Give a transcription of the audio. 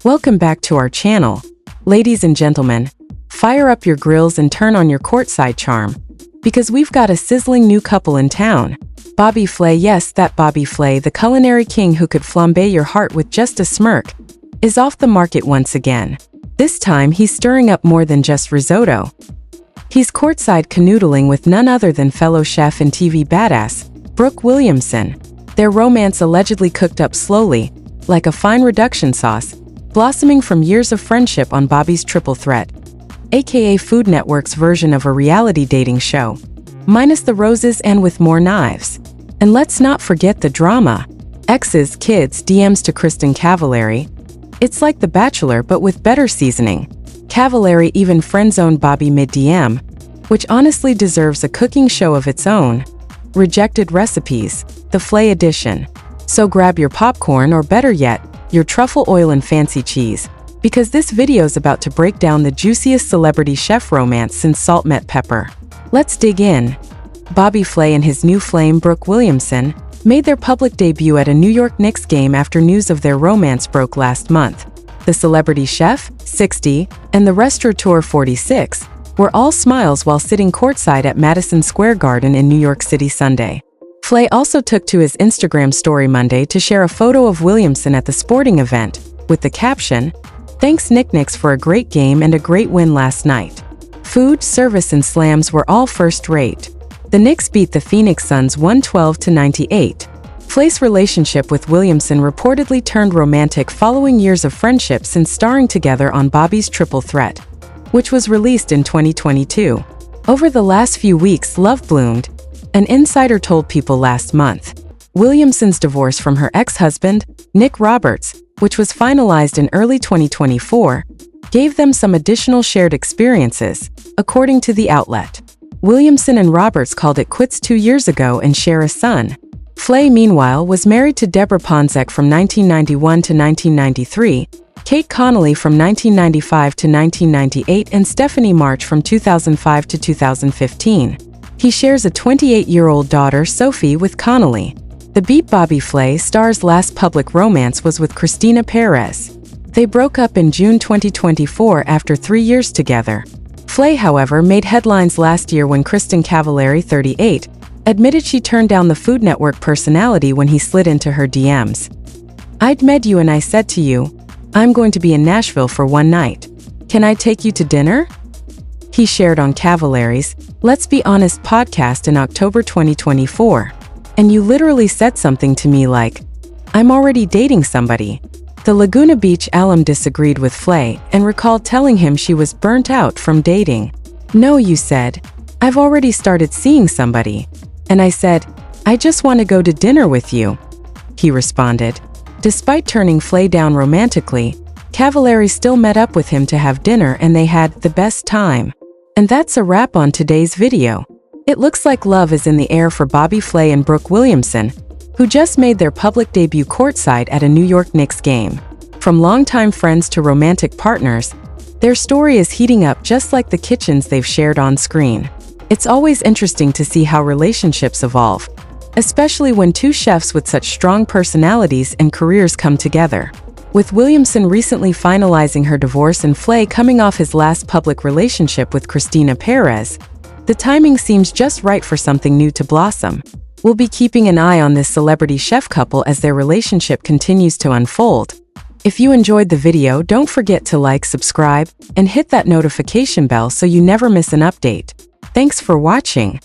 Welcome back to our channel. Ladies and gentlemen, fire up your grills and turn on your courtside charm, because we've got a sizzling new couple in town. Bobby Flay, yes, that Bobby Flay, the culinary king who could flambe your heart with just a smirk, is off the market once again. This time he's stirring up more than just risotto. He's courtside canoodling with none other than fellow chef and TV badass, Brooke Williamson. Their romance allegedly cooked up slowly, like a fine reduction sauce, blossoming from years of friendship on Bobby's Triple Threat, aka Food Network's version of a reality dating show, minus the roses and with more knives. And let's not forget the drama. Exes, kids, DMs to Kristin Cavallari. It's like The Bachelor but with better seasoning. Cavallari even friend-zoned Bobby mid-DM, which honestly deserves a cooking show of its own. Rejected recipes, the Flay Edition. So grab your popcorn, or better yet, your truffle oil and fancy cheese, because this video's about to break down the juiciest celebrity chef romance since salt met pepper. Let's dig in. Bobby Flay and his new flame Brooke Williamson made their public debut at a New York Knicks game after news of their romance broke last month. The celebrity chef, 60, and the restaurateur, 46, were all smiles while sitting courtside at Madison Square Garden in New York City Sunday. Flay also took to his Instagram story Monday to share a photo of Williamson at the sporting event, with the caption, "Thanks Knicks for a great game and a great win last night. Food, service and slams were all first-rate. The Knicks beat the Phoenix Suns 112-98. Flay's relationship with Williamson reportedly turned romantic following years of friendship since starring together on Bobby's Triple Threat, which was released in 2022. Over the last few weeks, love bloomed. An insider told People last month. Williamson's divorce from her ex-husband, Nick Roberts, which was finalized in early 2024, gave them some additional shared experiences, according to the outlet. Williamson and Roberts called it quits 2 years ago and share a son. Flay, meanwhile, was married to Deborah Ponzek from 1991 to 1993, Kate Connolly from 1995 to 1998, and Stephanie March from 2005 to 2015. He shares a 28-year-old daughter, Sophie, with Connolly. The Beat Bobby Flay star's last public romance was with Christina Perez. They broke up in June 2024 after 3 years together. Flay, however, made headlines last year when Kristin Cavallari, 38, admitted she turned down the Food Network personality when he slid into her DMs. "I'd met you and I said to you, I'm going to be in Nashville for one night. Can I take you to dinner?" He shared on Cavallari's Let's Be Honest podcast in October 2024. "And you literally said something to me like, I'm already dating somebody." The Laguna Beach alum disagreed with Flay and recalled telling him she was burnt out from dating. "No, you said, I've already started seeing somebody. And I said, I just want to go to dinner with you," he responded. Despite turning Flay down romantically, Cavallari still met up with him to have dinner and they had the best time. And that's a wrap on today's video. It looks like love is in the air for Bobby Flay and Brooke Williamson, who just made their public debut courtside at a New York Knicks game. From longtime friends to romantic partners, their story is heating up just like the kitchens they've shared on screen. It's always interesting to see how relationships evolve, especially when two chefs with such strong personalities and careers come together. With Williamson recently finalizing her divorce and Flay coming off his last public relationship with Christina Perez, the timing seems just right for something new to blossom. We'll be keeping an eye on this celebrity chef couple as their relationship continues to unfold. If you enjoyed the video, don't forget to like, subscribe, and hit that notification bell so you never miss an update. Thanks for watching.